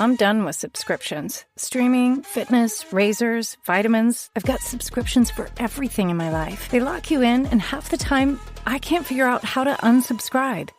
I'm done with subscriptions. Streaming, fitness, razors, vitamins. I've got subscriptions for everything in my life. They lock you in, and half the time, I can't figure out how to unsubscribe.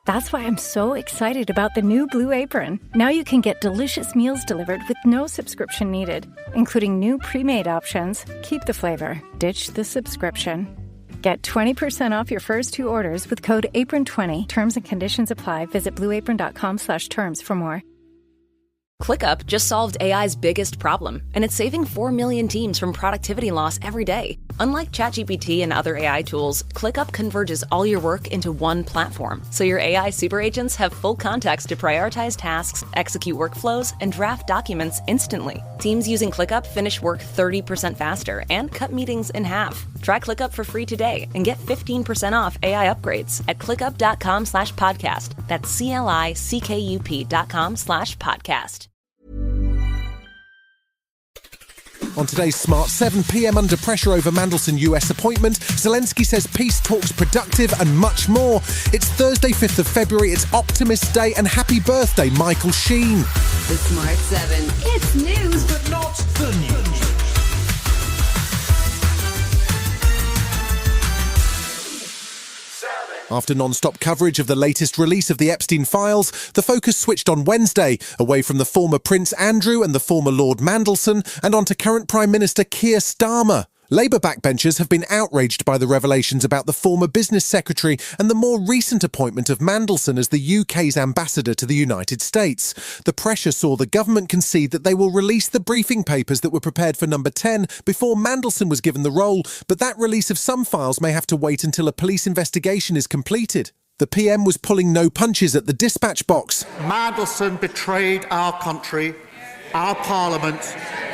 That's why I'm so excited about the new Blue Apron. Now you can get delicious meals delivered with no subscription needed, including new pre-made options. Keep the flavor, ditch the subscription. Get 20% off your first 2 orders with code APRON20. Terms and conditions apply. Visit blueapron.com/terms for more. ClickUp just solved AI's biggest problem, and it's saving 4 million teams from productivity loss every day. Unlike ChatGPT and other AI tools, ClickUp converges all your work into one platform, so your AI super agents have full context to prioritize tasks, execute workflows, and draft documents instantly. Teams using ClickUp finish work 30% faster and cut meetings in half. Try ClickUp for free today and get 15% off AI upgrades at clickup.com/podcast. That's CLICKUP.com/podcast. On today's Smart 7 p.m. under pressure over Mandelson US appointment, Zelensky says peace talks productive and much more. It's Thursday, 5th of February, it's Optimist Day, and happy birthday, Michael Sheen. The Smart 7. It's news, but Not the news. After non-stop coverage of the latest release of the Epstein files, the focus switched on Wednesday, away from the former Prince Andrew and the former Lord Mandelson, and onto current Prime Minister Keir Starmer. Labour backbenchers have been outraged by the revelations about the former business secretary and the more recent appointment of Mandelson as the UK's ambassador to the United States. The pressure saw the government concede that they will release the briefing papers that were prepared for Number 10 before Mandelson was given the role, but that release of some files may have to wait until a police investigation is completed. The PM was pulling no punches at the dispatch box. Mandelson betrayed our country, our parliament,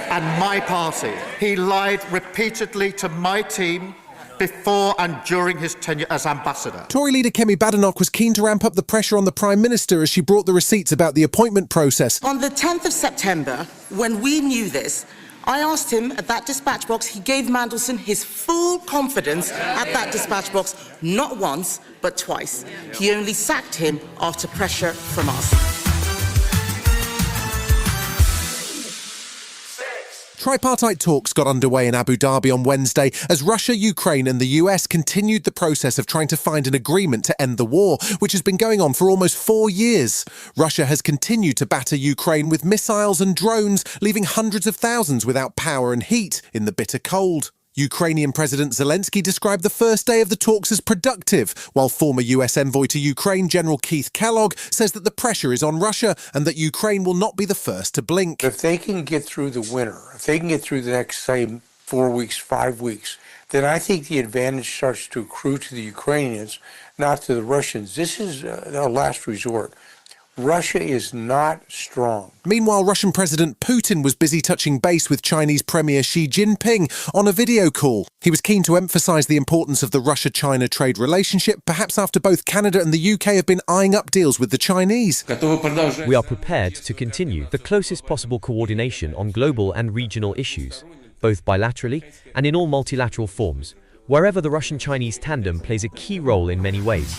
and my party. He lied repeatedly to my team before and during his tenure as ambassador. Tory leader Kemi Badenoch was keen to ramp up the pressure on the Prime Minister as she brought the receipts about the appointment process. On the 10th of September, when we knew this, I asked him at that dispatch box, he gave Mandelson his full confidence at that dispatch box, not once, but twice. He only sacked him after pressure from us. Tripartite talks got underway in Abu Dhabi on Wednesday as Russia, Ukraine and the US continued the process of trying to find an agreement to end the war, which has been going on for almost 4 years. Russia has continued to batter Ukraine with missiles and drones, leaving hundreds of thousands without power and heat in the bitter cold. Ukrainian President Zelensky described the first day of the talks as productive, while former US envoy to Ukraine, General Keith Kellogg, says that the pressure is on Russia and that Ukraine will not be the first to blink. If they can get through the winter, if they can get through the next, say, 4 weeks, 5 weeks, then I think the advantage starts to accrue to the Ukrainians, not to the Russians. This is a last resort. Russia is not strong. Meanwhile, Russian President Putin was busy touching base with Chinese Premier Xi Jinping on a video call. He was keen to emphasise the importance of the Russia-China trade relationship, perhaps after both Canada and the UK have been eyeing up deals with the Chinese. We are prepared to continue the closest possible coordination on global and regional issues, both bilaterally and in all multilateral forms, wherever the Russian-Chinese tandem plays a key role in many ways.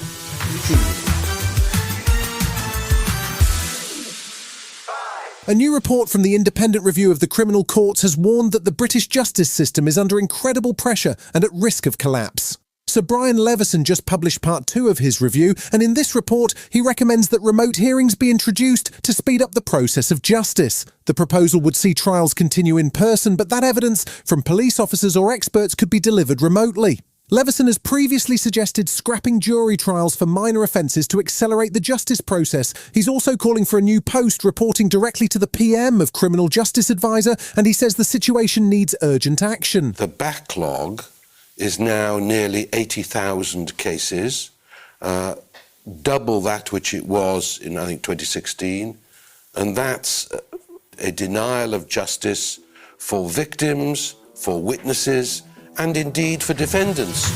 A new report from the Independent Review of the Criminal Courts has warned that the British justice system is under incredible pressure and at risk of collapse. Sir Brian Leveson just published part 2 of his review, and in this report he recommends that remote hearings be introduced to speed up the process of justice. The proposal would see trials continue in person, but that evidence from police officers or experts could be delivered remotely. Leveson has previously suggested scrapping jury trials for minor offences to accelerate the justice process. He's also calling for a new post reporting directly to the PM of Criminal Justice Advisor, and he says the situation needs urgent action. The backlog is now nearly 80,000 cases, double that which it was in, I think, 2016, and that's a denial of justice for victims, for witnesses, and indeed for defendants.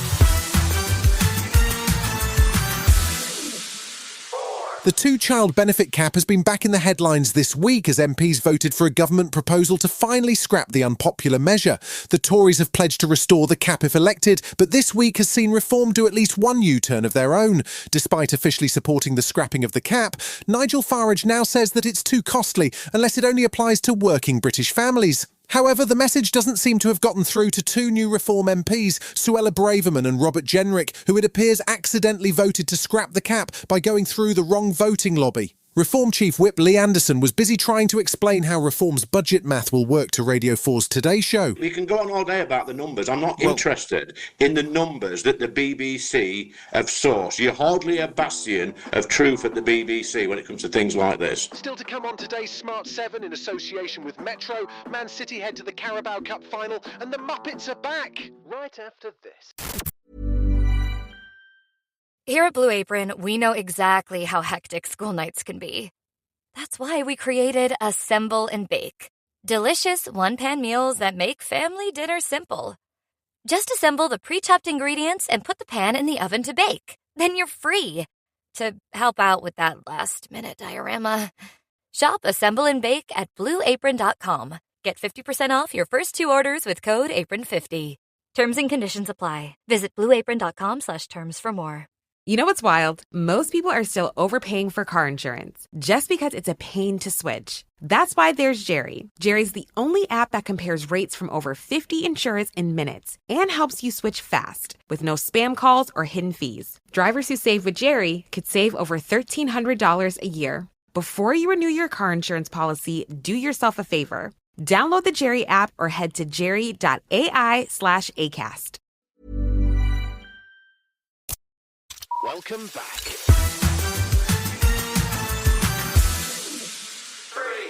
The two-child benefit cap has been back in the headlines this week as MPs voted for a government proposal to finally scrap the unpopular measure. The Tories have pledged to restore the cap if elected, but this week has seen Reform do at least one U-turn of their own. Despite officially supporting the scrapping of the cap, Nigel Farage now says that it's too costly unless it only applies to working British families. However, the message doesn't seem to have gotten through to two new Reform MPs, Suella Braverman and Robert Jenrick, who it appears accidentally voted to scrap the cap by going through the wrong voting lobby. Reform Chief Whip Lee Anderson was busy trying to explain how Reform's budget math will work to Radio 4's Today Show. We can go on all day about the numbers. I'm not interested in the numbers that the BBC have sourced. You're hardly a bastion of truth at the BBC when it comes to things like this. Still to come on today's Smart 7 in association with Metro, Man City head to the Carabao Cup final, and the Muppets are back right after this. Here at Blue Apron, we know exactly how hectic school nights can be. That's why we created Assemble and Bake. Delicious one-pan meals that make family dinner simple. Just assemble the pre-chopped ingredients and put the pan in the oven to bake. Then you're free to help out with that last-minute diorama. Shop Assemble and Bake at BlueApron.com. Get 50% off your first two orders with code APRON50. Terms and conditions apply. Visit BlueApron.com/terms for more. You know what's wild? Most people are still overpaying for car insurance just because it's a pain to switch. That's why there's Jerry. Jerry's the only app that compares rates from over 50 insurers in minutes and helps you switch fast with no spam calls or hidden fees. Drivers who save with Jerry could save over $1,300 a year. Before you renew your car insurance policy, do yourself a favor. Download the Jerry app or head to jerry.ai/ACAST. Welcome back.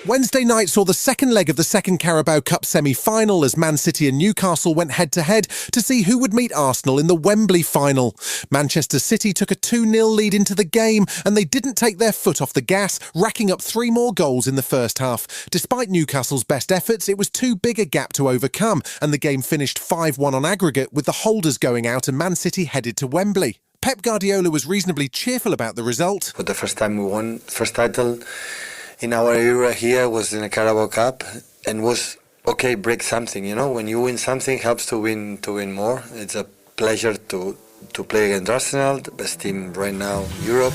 Wednesday night saw the second leg of the second Carabao Cup semi-final as Man City and Newcastle went head-to-head to see who would meet Arsenal in the Wembley final. Manchester City took a 2-0 lead into the game and they didn't take their foot off the gas, racking up 3 more goals in the first half. Despite Newcastle's best efforts, it was too big a gap to overcome and the game finished 5-1 on aggregate with the holders going out and Man City headed to Wembley. Pep Guardiola was reasonably cheerful about the result. For the first time we won, first title in our era here was in a Carabao Cup and was okay, break something, you know, when you win something helps to win more. It's a pleasure to play against Arsenal, the best team right now in Europe.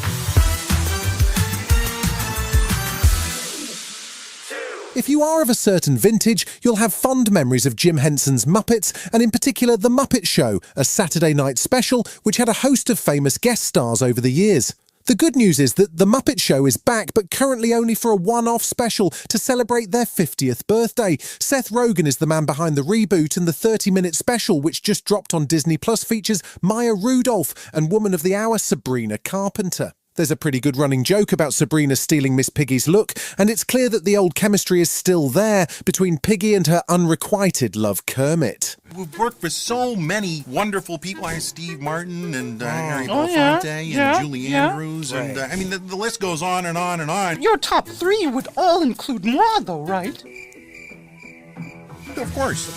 If you are of a certain vintage, you'll have fond memories of Jim Henson's Muppets, and in particular The Muppet Show, a Saturday night special which had a host of famous guest stars over the years. The good news is that The Muppet Show is back, but currently only for a one-off special to celebrate their 50th birthday. Seth Rogen is the man behind the reboot, and the 30-minute special, which just dropped on Disney Plus, features Maya Rudolph and Woman of the Hour Sabrina Carpenter. There's a pretty good running joke about Sabrina stealing Miss Piggy's look, and it's clear that the old chemistry is still there between Piggy and her unrequited love Kermit. We've worked with so many wonderful people. Steve Martin and Harry Belafonte and Julie Andrews. And I mean, the list goes on and on and on. Your top 3 would all include moi, though, right? Of course.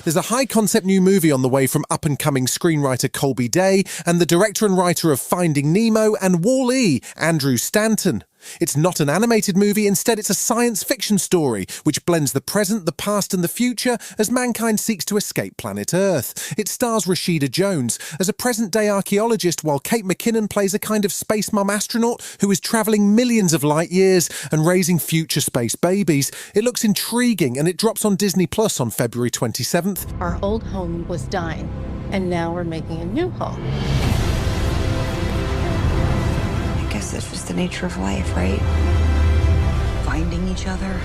There's a high-concept new movie on the way from up-and-coming screenwriter Colby Day and the director and writer of Finding Nemo and Wall-E, Andrew Stanton. It's not an animated movie, instead it's a science fiction story which blends the present, the past and the future as mankind seeks to escape planet Earth. It stars Rashida Jones as a present-day archaeologist while Kate McKinnon plays a kind of space mum astronaut who is travelling millions of light years and raising future space babies. It looks intriguing and it drops on Disney Plus on February 27th. Our old home was dying and now we're making a new home. I guess that's just the nature of life, right? Finding each other.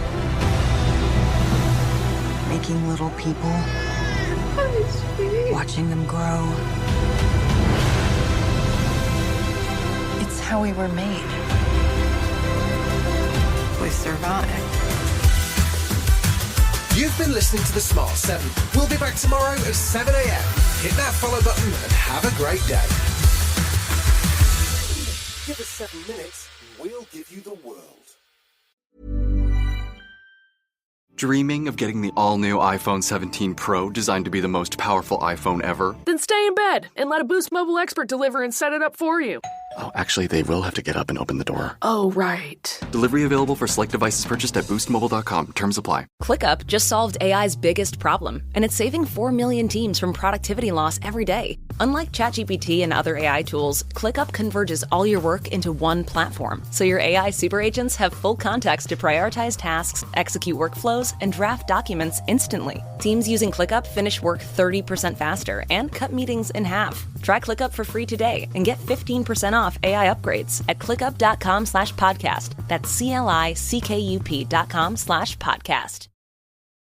Making little people. Watching them grow. It's how we were made. We survived. You've been listening to The Smart 7. We'll be back tomorrow at 7 a.m. Hit that follow button and have a great day. Give us 7 minutes, we'll give you the world. Dreaming of getting the all-new iPhone 17 Pro designed to be the most powerful iPhone ever? Then stay in bed and let a Boost Mobile expert deliver and set it up for you. Oh, actually, they will have to get up and open the door. Oh, right. Delivery available for select devices purchased at boostmobile.com. Terms apply. ClickUp just solved AI's biggest problem, and it's saving 4 million teams from productivity loss every day. Unlike ChatGPT and other AI tools, ClickUp converges all your work into one platform, so your AI super agents have full context to prioritize tasks, execute workflows, and draft documents instantly. Teams using ClickUp finish work 30% faster and cut meetings in half. Try ClickUp for free today and get 15% off AI upgrades at clickup.com/podcast. That's CLICKUP.com/podcast.